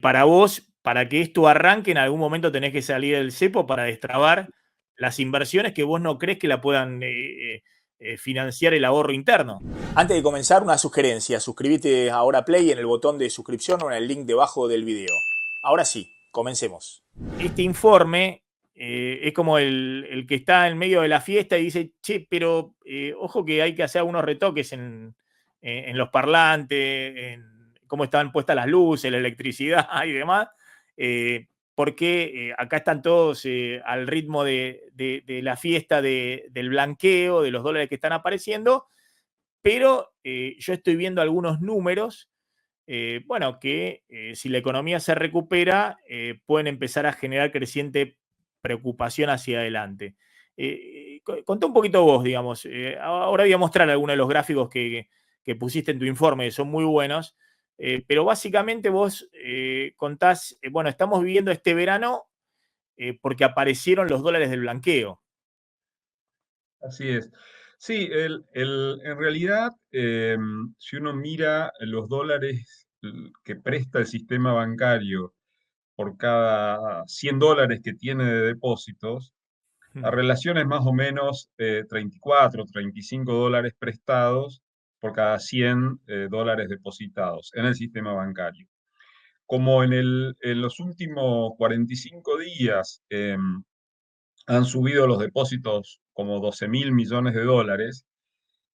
Para vos, para que esto arranque, en algún momento tenés que salir del cepo para destrabar las inversiones que vos no crees que la puedan financiar el ahorro interno. Antes de comenzar, una sugerencia. Suscríbete ahora Play en el botón de suscripción o en el link debajo del video. Ahora sí, comencemos. Este informe es como el que está en medio de la fiesta y dice, che, pero ojo que hay que hacer algunos retoques en los parlantes, en cómo están puestas las luces, la electricidad y demás, porque acá están todos al ritmo de la fiesta del blanqueo, de los dólares que están apareciendo, pero yo estoy viendo algunos números, bueno, que si la economía se recupera, pueden empezar a generar creciente preocupación hacia adelante. Contá un poquito vos, digamos. Ahora voy a mostrar algunos de los gráficos que pusiste en tu informe, que son muy buenos, pero básicamente vos contás, bueno, estamos viviendo este verano porque aparecieron los dólares del blanqueo. Así es. Sí, en realidad, si uno mira los dólares que presta el sistema bancario por cada 100 dólares que tiene de depósitos, la relación es más o menos 34, 35 dólares prestados por cada 100 dólares depositados en el sistema bancario. Como en los últimos 45 días han subido los depósitos como 12.000 millones de dólares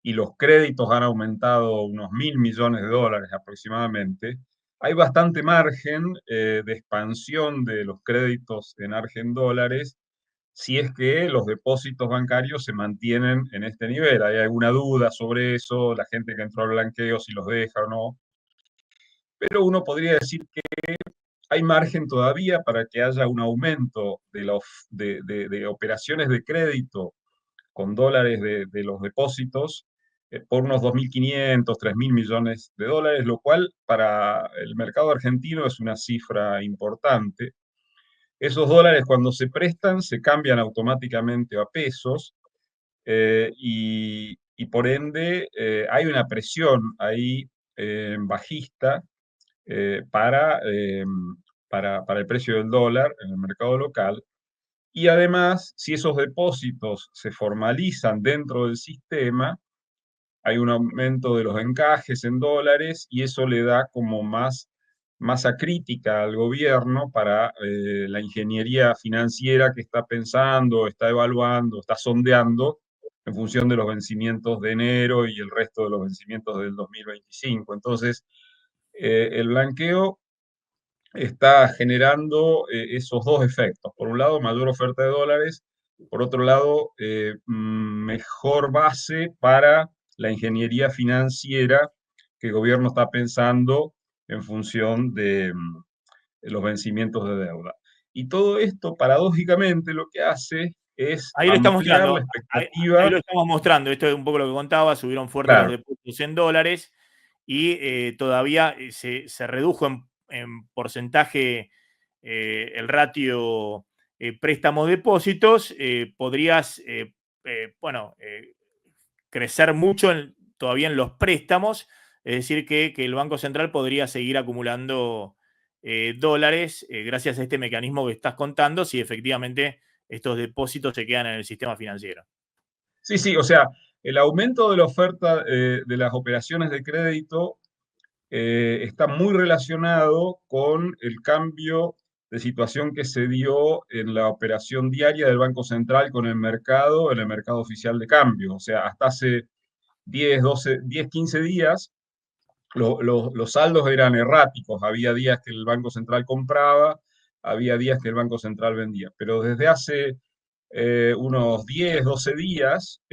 y los créditos han aumentado unos 1.000 millones de dólares aproximadamente, hay bastante margen de expansión de los créditos en Argen dólares si es que los depósitos bancarios se mantienen en este nivel. ¿Hay alguna duda sobre eso? La gente que entró al blanqueo, si los deja o no. Pero uno podría decir que hay margen todavía para que haya un aumento de operaciones de crédito con dólares de los depósitos por unos 2.500, 3.000 millones de dólares, lo cual para el mercado argentino es una cifra importante. Esos dólares cuando se prestan se cambian automáticamente a pesos y por ende hay una presión ahí bajista eh, para, eh, para el precio del dólar en el mercado local. Y además, si esos depósitos se formalizan dentro del sistema, hay un aumento de los encajes en dólares y eso le da como más masa crítica al gobierno para la ingeniería financiera que está pensando, está evaluando, está sondeando en función de los vencimientos de enero y el resto de los vencimientos del 2025. Entonces, el blanqueo está generando esos dos efectos. Por un lado, mayor oferta de dólares, por otro lado, mejor base para la ingeniería financiera que el gobierno está pensando en función de los vencimientos de deuda. Y todo esto, paradójicamente, lo que hace es Ahí lo está ampliar la mostrando. Ahí expectativa. lo estamos mostrando. Esto es un poco lo que contaba. Subieron fuerte los Claro, depósitos en dólares y todavía se redujo en porcentaje el ratio préstamos-depósitos. Podrías, bueno, crecer mucho todavía en los préstamos. Es decir, que el Banco Central podría seguir acumulando dólares gracias a este mecanismo que estás contando, si efectivamente estos depósitos se quedan en el sistema financiero. sí, sí, o sea, el aumento de la oferta de las operaciones de crédito está muy relacionado con el cambio de situación que se dio en la operación diaria del Banco Central con el mercado, en el mercado oficial de cambio. O sea, hasta hace 10, 12, 10, 15 días, los saldos eran erráticos. Había días que el Banco Central compraba, había días que el Banco Central vendía. Pero desde hace unos 10, 12 días,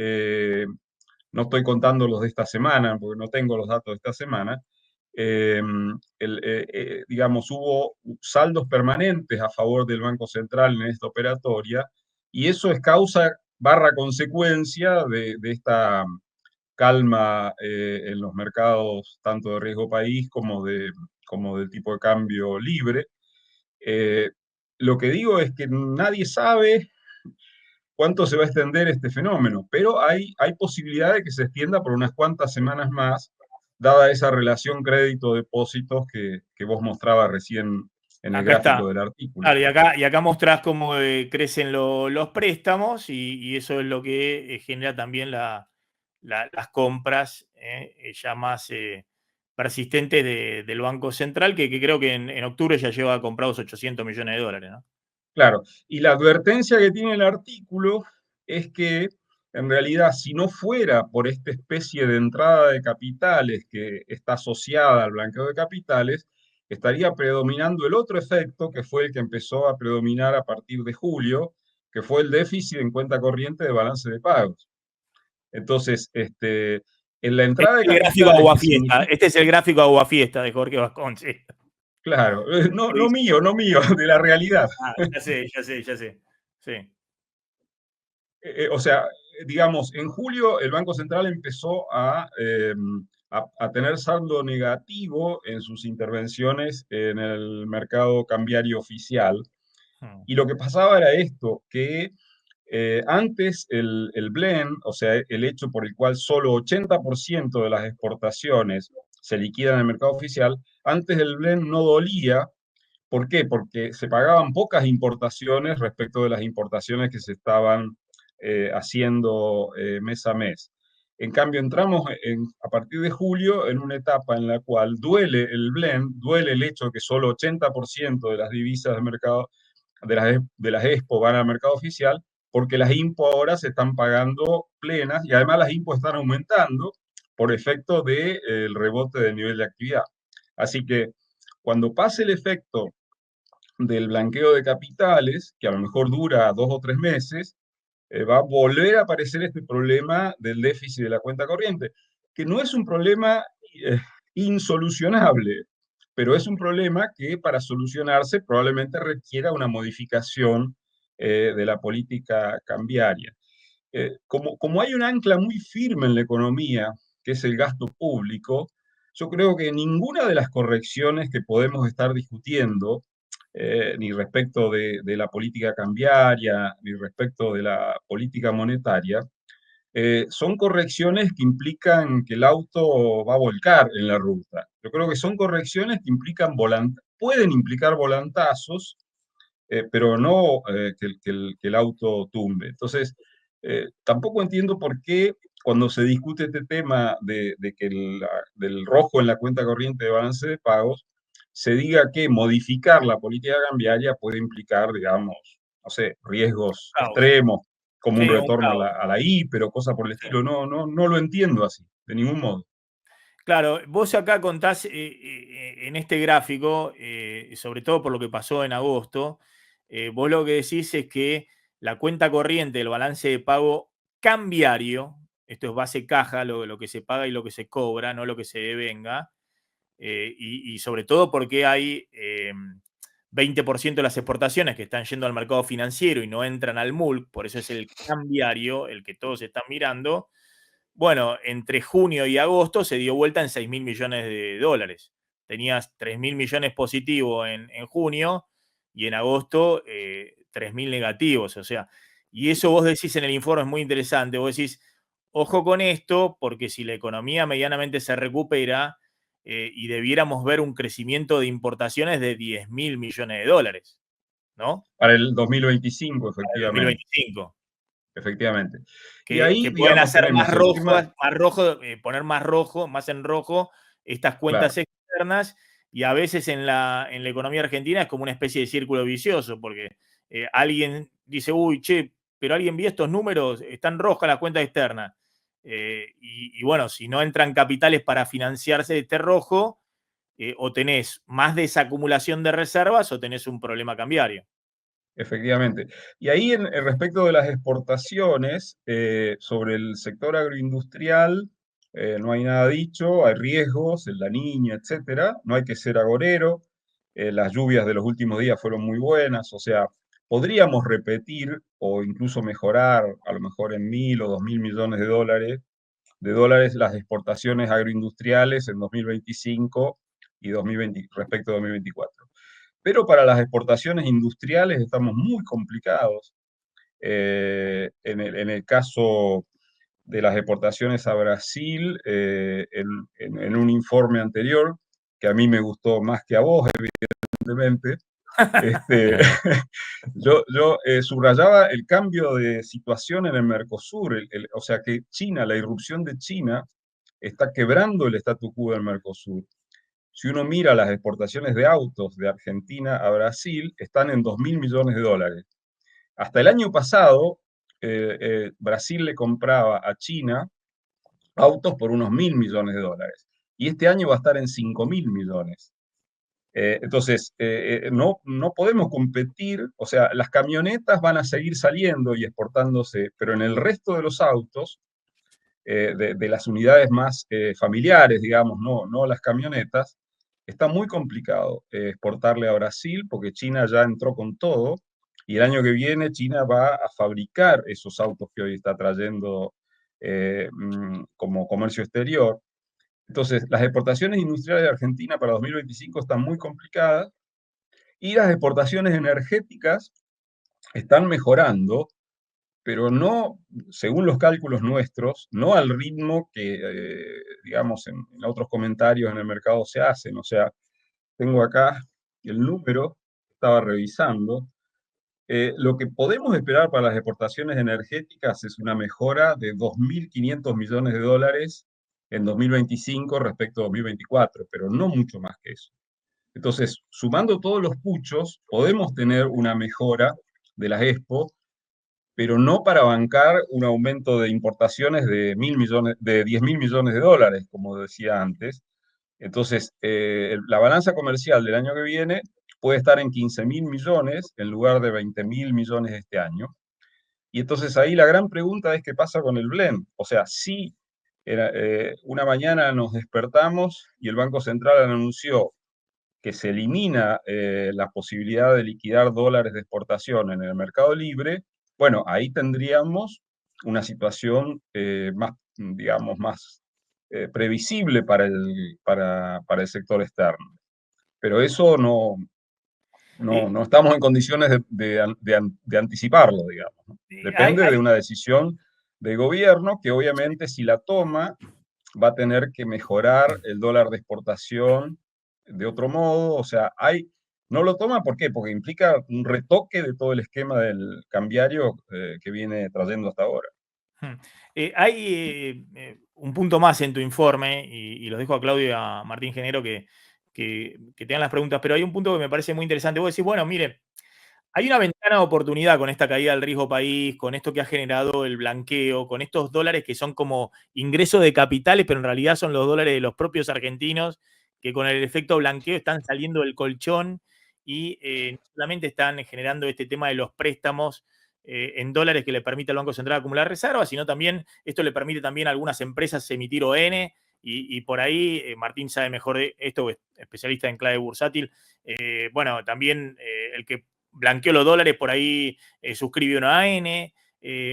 no estoy contando los de esta semana, porque no tengo los datos de esta semana, eh, digamos, hubo saldos permanentes a favor del Banco Central en esta operatoria, y eso es causa barra consecuencia de esta calma en los mercados, tanto de riesgo país como del tipo de cambio libre. Eh, lo que digo es que nadie sabe cuánto se va a extender este fenómeno, pero hay posibilidad de que se extienda por unas cuantas semanas más, dada esa relación crédito-depósitos que vos mostrabas recién en el Acá está. gráfico del artículo. Claro, y acá mostrás cómo crecen los préstamos y eso es lo que genera también las compras ya más persistentes del Banco Central, que creo que en octubre ya lleva comprados 800 millones de dólares, ¿no? Claro, y la advertencia que tiene el artículo es que en realidad si no fuera por esta especie de entrada de capitales que está asociada al blanqueo de capitales, estaría predominando el otro efecto que fue el que empezó a predominar a partir de julio, que fue el déficit en cuenta corriente de balance de pagos. Entonces, en la entrada de Este es el gráfico capitales, que Aguafiesta. significa, Este es el gráfico Aguafiesta de Jorge Vasconcelos. claro, no, ¿Qué no dice? mío, no mío, de la realidad. Ah, ya sé, ya sé, ya sé. Sí. O sea, digamos, en julio el Banco Central empezó a tener saldo negativo en sus intervenciones en el mercado cambiario oficial. Hmm. Y lo que pasaba era esto, que antes el blend, o sea, el hecho por el cual solo 80% de las exportaciones se liquidan en el mercado oficial, antes el blend no dolía. ¿Por qué? Porque se pagaban pocas importaciones respecto de las importaciones que se estaban haciendo mes a mes. En cambio, entramos a partir de julio en una etapa en la cual duele el blend, duele el hecho de que solo 80% de las divisas de mercado, de las expo van al mercado oficial, porque las IMPO ahora se están pagando plenas y además las IMPO están aumentando por efecto del rebote del nivel de actividad. Así que cuando pase el efecto del blanqueo de capitales, que a lo mejor dura 2 o 3 meses, va a volver a aparecer este problema del déficit de la cuenta corriente, que no es un problema insolucionable, pero es un problema que para solucionarse probablemente requiera una modificación de la política cambiaria. Como hay un ancla muy firme en la economía, que es el gasto público, yo creo que ninguna de las correcciones que podemos estar discutiendo, ni respecto de la política cambiaria, ni respecto de la política monetaria, son correcciones que implican que el auto va a volcar en la ruta. Yo creo que son correcciones que pueden implicar volantazos, pero no que el auto tumbe. Entonces, tampoco entiendo por qué cuando se discute este tema de que del rojo en la cuenta corriente de balance de pagos, se diga que modificar la política cambiaria puede implicar, digamos, no sé, riesgos Caos. extremos, como un Sí, un retorno a caos. la hiper o cosas por el Sí. estilo. No, no, no lo entiendo así, de ningún modo. Claro, vos acá contás en este gráfico, sobre todo por lo que pasó en agosto, vos lo que decís es que la cuenta corriente, el balance de pago cambiario, esto es base caja, lo que se paga y lo que se cobra, no lo que se devenga, y sobre todo porque hay 20% de las exportaciones que están yendo al mercado financiero y no entran al MULC, por eso es el cambiario, el que todos están mirando. Bueno, entre junio y agosto se dio vuelta en 6.000 millones de dólares. Tenías 3.000 millones positivos en junio y en agosto 3.000 negativos. O sea, y eso vos decís en el informe es muy interesante. Vos decís, ojo con esto, porque si la economía medianamente se recupera y debiéramos ver un crecimiento de importaciones de 10.000 millones de dólares, ¿no? Para el 2025, Para el efectivamente, 2025. efectivamente. Y Que ahí, pueden digamos, hacer tenemos el tema, más rojo, poner más en rojo estas cuentas claro. externas y a veces en la economía argentina es como una especie de círculo vicioso porque alguien dice, uy, che, pero alguien vio estos números, están rojas las cuentas externas. Y bueno, si no entran capitales para financiarse de este rojo, o tenés más desacumulación de reservas o tenés un problema cambiario. Efectivamente. Y ahí, respecto de las exportaciones, sobre el sector agroindustrial, no hay nada dicho, hay riesgos, el La Niña, etcétera. No hay que ser agorero. Las lluvias de los últimos días fueron muy buenas, o sea, podríamos repetir o incluso mejorar, a lo mejor en 1.000 o 2.000 millones de dólares las exportaciones agroindustriales en 2025 y 2020, respecto a 2024. Pero para las exportaciones industriales estamos muy complicados. En el caso de las exportaciones a Brasil, en un informe anterior, que a mí me gustó más que a vos, evidentemente, Este, yo subrayaba el cambio de situación en el Mercosur, o sea que China, la irrupción de China, está quebrando el statu quo del Mercosur. Si uno mira las exportaciones de autos de Argentina a Brasil, están en 2.000 millones de dólares. Hasta el año pasado, Brasil le compraba a China autos por unos 1.000 millones de dólares. Y este año va a estar en 5.000 millones. Entonces, no podemos competir, o sea, las camionetas van a seguir saliendo y exportándose, pero en el resto de los autos, de las unidades más familiares, digamos, no las camionetas, está muy complicado exportarle a Brasil porque China ya entró con todo y el año que viene China va a fabricar esos autos que hoy está trayendo como comercio exterior. Entonces, las exportaciones industriales de Argentina para 2025 están muy complicadas y las exportaciones energéticas están mejorando, pero no, según los cálculos nuestros, no al ritmo que, digamos, en otros comentarios en el mercado se hacen. O sea, tengo acá el número, estaba revisando. Lo que podemos esperar para las exportaciones energéticas es una mejora de 2.500 millones de dólares en 2025 respecto a 2024, pero no mucho más que eso. Entonces, sumando todos los puchos, podemos tener una mejora de las Expo, pero no para bancar un aumento de importaciones de 10.000 millones de dólares, como decía antes. Entonces, la balanza comercial del año que viene puede estar en 15.000 millones en lugar de 20.000 millones este año. Y entonces ahí la gran pregunta es qué pasa con el blend. O sea, si una mañana nos despertamos y el Banco Central anunció que se elimina la posibilidad de liquidar dólares de exportación en el mercado libre, bueno, ahí tendríamos una situación más, digamos, más previsible para el sector externo. Pero eso no estamos en condiciones de anticiparlo, digamos, ¿no? Depende de una decisión de gobierno que obviamente si la toma va a tener que mejorar el dólar de exportación de otro modo. O sea, no lo toma, ¿por qué? Porque implica un retoque de todo el esquema del cambiario que viene trayendo hasta ahora. Hay un punto más en tu informe, y los dejo a Claudio y a Martín Genero que tengan las preguntas, pero hay un punto que me parece muy interesante. Vos decís, bueno, mire, hay una ventana de oportunidad con esta caída del riesgo país, con esto que ha generado el blanqueo, con estos dólares que son como ingresos de capitales, pero en realidad son los dólares de los propios argentinos que con el efecto blanqueo están saliendo del colchón y no solamente están generando este tema de los préstamos en dólares que le permite al Banco Central acumular reservas, sino también esto le permite también a algunas empresas emitir ON y por ahí, Martín sabe mejor de esto, es especialista en clave bursátil, bueno, también el que blanqueó los dólares, por ahí suscribe una AN,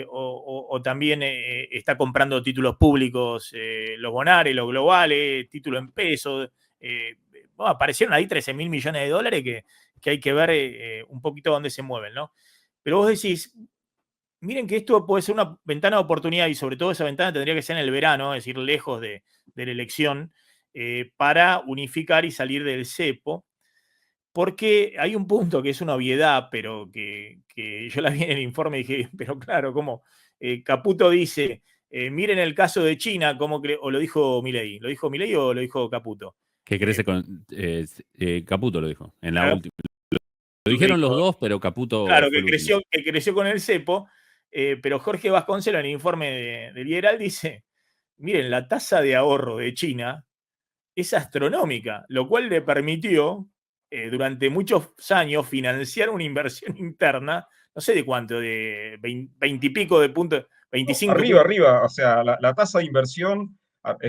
o también está comprando títulos públicos, los bonares, los globales, títulos en pesos. Bueno, aparecieron ahí 13.000 millones de dólares que hay que ver un poquito dónde se mueven, ¿no? Pero vos decís, miren que esto puede ser una ventana de oportunidad y sobre todo esa ventana tendría que ser en el verano, es decir, lejos de la elección, para unificar y salir del cepo. Porque hay un punto que es una obviedad, pero que yo la vi en el informe y dije, pero claro, ¿cómo? Caputo dice, miren el caso de China, o lo dijo Milei. ¿Lo dijo Milei o lo dijo Caputo? Que crece con. Caputo lo dijo, en la Claro, última. Lo dijeron los dos, pero Caputo claro, fue el último. que creció con el cepo, pero Jorge Vasconcelos en el informe de Liberal dice, miren, la tasa de ahorro de China es astronómica, lo cual le permitió durante muchos años financiar una inversión interna, no sé de cuánto, de 20 y pico de puntos, 25 Arriba, o sea, la tasa de inversión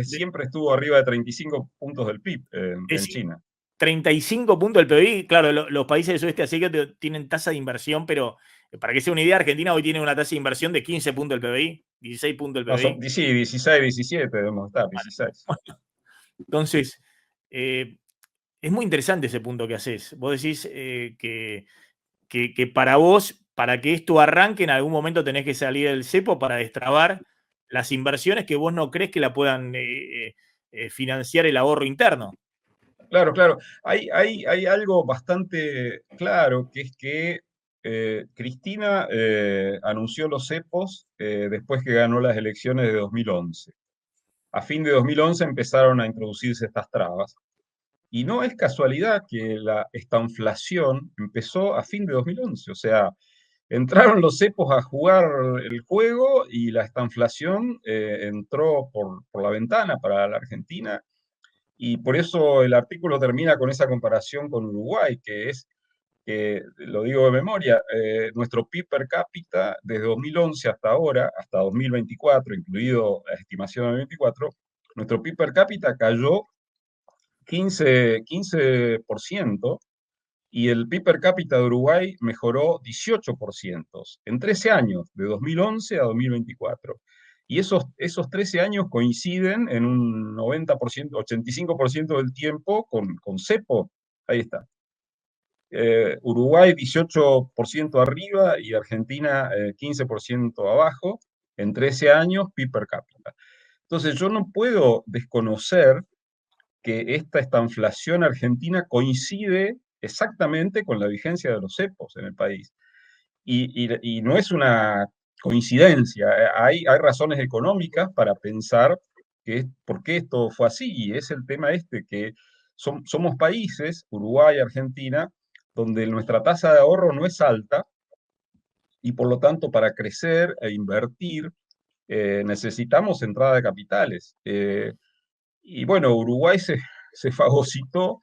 siempre estuvo arriba de 35 puntos del PIB en China. 35 puntos del PBI. Claro, los países del sudeste asiático tienen tasa de inversión, pero para que sea una idea, Argentina hoy tiene una tasa de inversión de 15 puntos del PBI, 16 puntos del PBI. No, sí, 16, 17 debemos estar, 16. Entonces, es muy interesante ese punto que haces. Vos decís que para vos, para que esto arranque, en algún momento tenés que salir del cepo para destrabar las inversiones que vos no crees que la puedan financiar el ahorro interno. Claro, claro. Hay algo bastante claro, que es que Cristina anunció los cepos después que ganó las elecciones de 2011. A fin de 2011 empezaron a introducirse estas trabas. Y no es casualidad que esta inflación empezó a fin de 2011. O sea, entraron los cepos a jugar el juego y la estanflación entró por la ventana para la Argentina. Y por eso el artículo termina con esa comparación con Uruguay, que es, que lo digo de memoria, nuestro PIB per cápita desde 2011 hasta ahora, hasta 2024, incluido la estimación de 2024, nuestro PIB per cápita cayó 15% y el PIB per cápita de Uruguay mejoró 18% en 13 años, de 2011 a 2024. Y esos 13 años coinciden en un 90%, 85% del tiempo con cepo. Ahí está. Uruguay 18% arriba y Argentina 15% abajo en 13 años PIB per cápita. Entonces yo no puedo desconocer que esta inflación argentina coincide exactamente con la vigencia de los cepos en el país. Y no es una coincidencia, hay razones económicas para pensar por qué esto fue así, y es el tema este, que somos países, Uruguay, Argentina, donde nuestra tasa de ahorro no es alta, y por lo tanto para crecer e invertir necesitamos entrada de capitales. Y bueno, Uruguay se fagocitó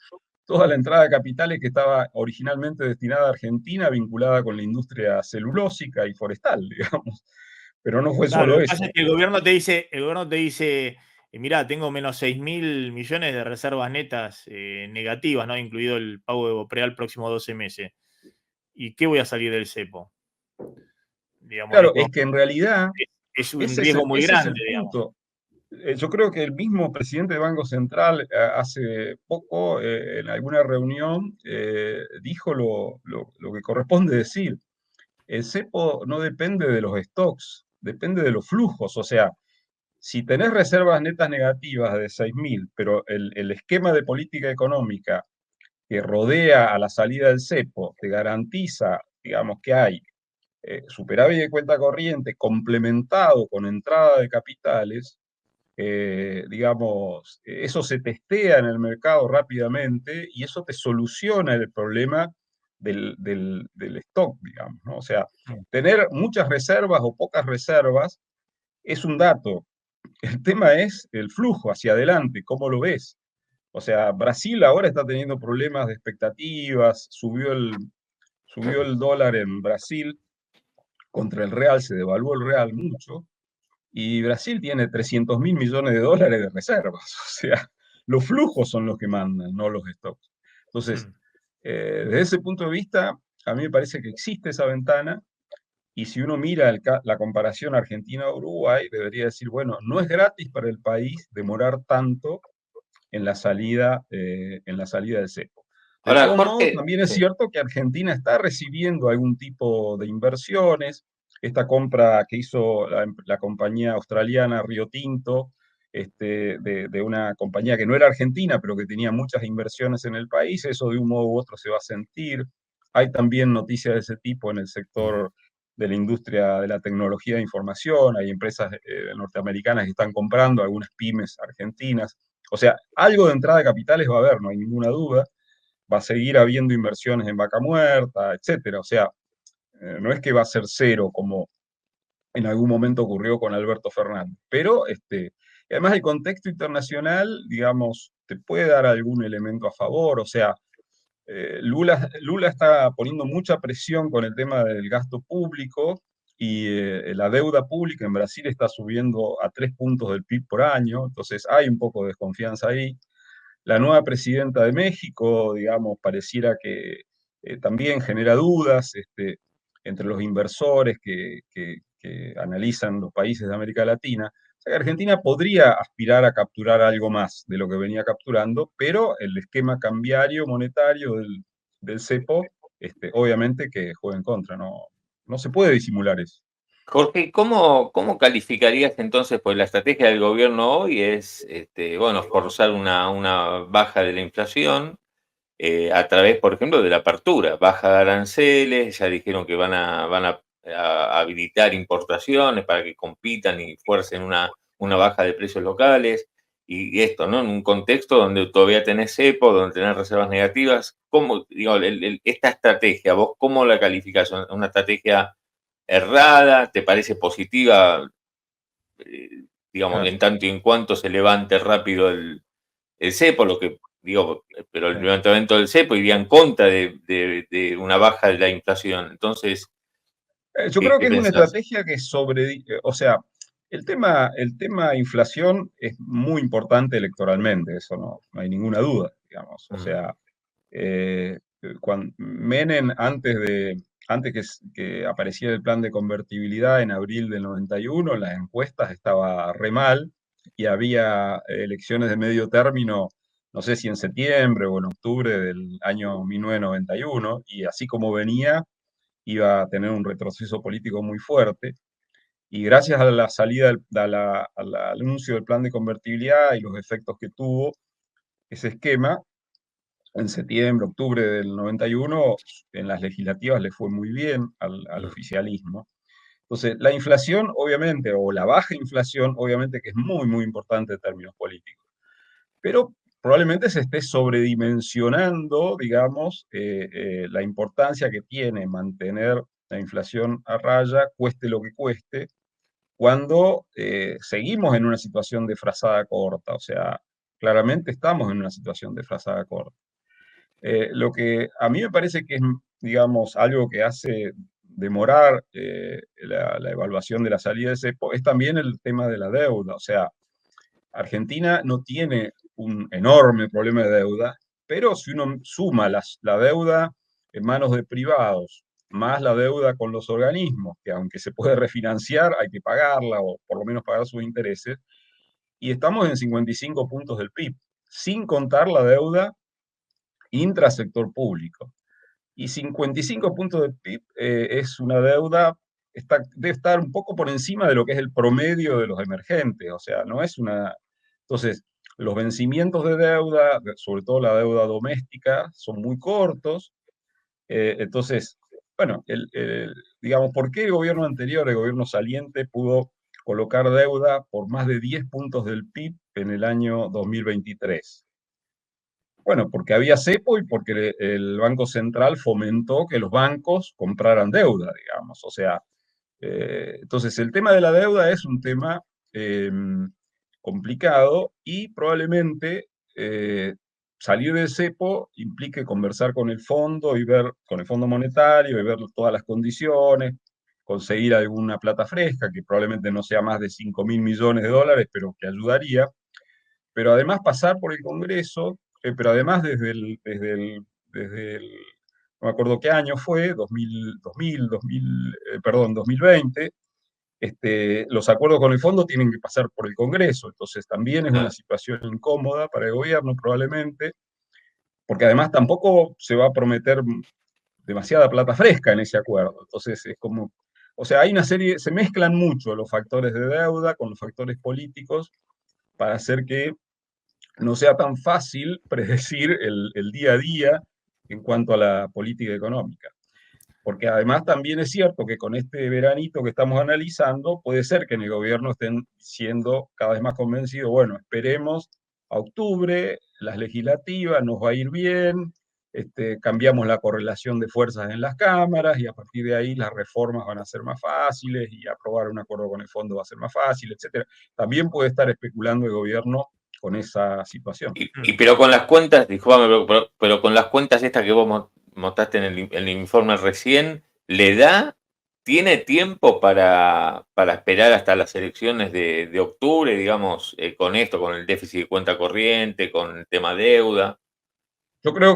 toda la entrada de capitales que estaba originalmente destinada a Argentina, vinculada con la industria celulósica y forestal, digamos. Pero no fue Claro, solo lo que pasa eso. es que el gobierno te dice, mirá, tengo menos 6.000 millones de reservas netas negativas, ¿no? Incluido el pago de Bopreal próximos 12 meses. ¿Y qué voy a salir del cepo? Digamos, Claro, es que en realidad es un riesgo muy ese es grande, el digamos. punto. Yo creo que el mismo presidente del Banco Central hace poco, en alguna reunión, dijo lo que corresponde decir. El cepo no depende de los stocks, depende de los flujos. O sea, si tenés reservas netas negativas de 6.000, pero el esquema de política económica que rodea a la salida del cepo te garantiza, digamos, que hay superávit de cuenta corriente complementado con entrada de capitales, digamos, eso se testea en el mercado rápidamente y eso te soluciona el problema del stock, digamos, ¿no? O sea, tener muchas reservas o pocas reservas es un dato. El tema es el flujo hacia adelante, ¿cómo lo ves? O sea, Brasil ahora está teniendo problemas de expectativas, subió el dólar en Brasil contra el real, se devaluó el real mucho, y Brasil tiene 300.000 millones de dólares de reservas. O sea, los flujos son los que mandan, no los stocks. Entonces, desde ese punto de vista, a mí me parece que existe esa ventana, y si uno mira la comparación Argentina-Uruguay, debería decir, bueno, no es gratis para el país demorar tanto en la salida del cepo. De Ahora, todos modos, Jorge, también es sí. cierto que Argentina está recibiendo algún tipo de inversiones. Esta compra que hizo la compañía australiana Rio Tinto, de una compañía que no era argentina, pero que tenía muchas inversiones en el país, eso de un modo u otro se va a sentir. Hay también noticias de ese tipo en el sector de la industria de la tecnología de información, hay empresas norteamericanas que están comprando, algunas pymes argentinas. O sea, algo de entrada de capitales va a haber, no hay ninguna duda. Va a seguir habiendo inversiones en Vaca Muerta, etcétera. O sea, no es que va a ser cero como en algún momento ocurrió con Alberto Fernández. Pero además el contexto internacional, digamos, te puede dar algún elemento a favor. O sea, Lula está poniendo mucha presión con el tema del gasto público, y la deuda pública en Brasil está subiendo a 3 puntos del PIB por año, entonces hay un poco de desconfianza ahí. La nueva presidenta de México, digamos, pareciera que también genera dudas entre los inversores que analizan los países de América Latina. O sea que Argentina podría aspirar a capturar algo más de lo que venía capturando, pero el esquema cambiario monetario del cepo, obviamente que juega en contra, no se puede disimular eso. Jorge, ¿cómo calificarías entonces? Pues la estrategia del gobierno hoy es, bueno, forzar una baja de la inflación a través, por ejemplo, de la apertura, baja de aranceles, ya dijeron que van a habilitar importaciones para que compitan y fuercen una baja de precios locales. Y esto, ¿no? En un contexto donde todavía tenés cepo, donde tenés reservas negativas, ¿cómo, digo, esta estrategia, vos cómo la calificás? ¿Una estrategia errada? ¿Te parece positiva, eh, digamos, Claro, en tanto y en cuanto se levante rápido el cepo, lo que digo, pero el sí. levantamiento del cepo iría en contra de una baja de la inflación? Entonces, Yo ¿qué, creo que qué es una pensás? estrategia que o sea, el tema inflación es muy importante electoralmente, eso no hay ninguna duda, digamos. O Mm, sea, cuando Menem, antes que apareciera el plan de convertibilidad en abril del 91, en las encuestas estaba re mal y había elecciones de medio término, no sé si en septiembre o en octubre del año 1991, y así como venía, iba a tener un retroceso político muy fuerte. Y gracias a la salida, al anuncio del plan de convertibilidad y los efectos que tuvo ese esquema, en septiembre, octubre del 91, en las legislativas le fue muy bien al mm, oficialismo. Entonces, la inflación, obviamente, o la baja inflación, obviamente que es muy, muy importante en términos políticos, pero probablemente se esté sobredimensionando, digamos, la importancia que tiene mantener la inflación a raya, cueste lo que cueste, cuando seguimos en una situación de frazada corta, o sea, claramente estamos en una situación de frazada corta. Lo que a mí me parece que es, digamos, algo que hace demorar la evaluación de la salida de cepo es también el tema de la deuda. O sea, Argentina no tiene un enorme problema de deuda, pero si uno suma la deuda en manos de privados, más la deuda con los organismos, que aunque se puede refinanciar, hay que pagarla o por lo menos pagar sus intereses, y estamos en 55 puntos del PIB, sin contar la deuda intrasector público. Y 55 puntos del PIB es una deuda, debe estar un poco por encima de lo que es el promedio de los emergentes, o sea, no es una... Entonces, los vencimientos de deuda, sobre todo la deuda doméstica, son muy cortos. Entonces, bueno, digamos, ¿por qué el gobierno anterior, el gobierno saliente, pudo colocar deuda por más de 10 puntos del PIB en el año 2023? Bueno, porque había cepo y porque el Banco Central fomentó que los bancos compraran deuda, digamos. O sea, entonces el tema de la deuda es un tema eh, complicado y probablemente salir del cepo implique conversar con el fondo y ver, con el Fondo Monetario y ver todas las condiciones, conseguir alguna plata fresca, que probablemente no sea más de 5.000 millones de dólares, pero que ayudaría, pero además pasar por el Congreso, pero además no me acuerdo qué año fue, 2000, perdón, 2020, los acuerdos con el fondo tienen que pasar por el Congreso, entonces también es una claro. situación incómoda para el gobierno probablemente, porque además tampoco se va a prometer demasiada plata fresca en ese acuerdo, entonces es como, o sea, hay una serie, se mezclan mucho los factores de deuda con los factores políticos para hacer que no sea tan fácil predecir el día a día en cuanto a la política económica. Porque además también es cierto que con este veranito que estamos analizando, puede ser que en el gobierno estén siendo cada vez más convencidos, bueno, esperemos a octubre, las legislativas, nos va a ir bien, cambiamos la correlación de fuerzas en las cámaras y a partir de ahí las reformas van a ser más fáciles y aprobar un acuerdo con el fondo va a ser más fácil, etc. También puede estar especulando el gobierno con esa situación. Pero con las cuentas, discúlpame, pero con las cuentas estas que vos mostraste en el informe recién, ¿tiene tiempo para esperar hasta las elecciones de octubre, digamos, con esto, con el déficit de cuenta corriente, con el tema deuda? Yo creo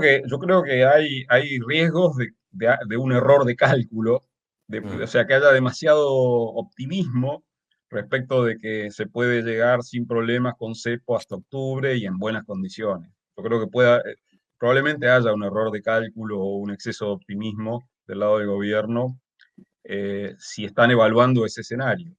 que hay riesgos de un error de cálculo, o Mm, sea, que haya demasiado optimismo respecto de que se puede llegar sin problemas con cepo hasta octubre y en buenas condiciones. Yo creo que probablemente haya un error de cálculo o un exceso de optimismo del lado del gobierno, si están evaluando ese escenario.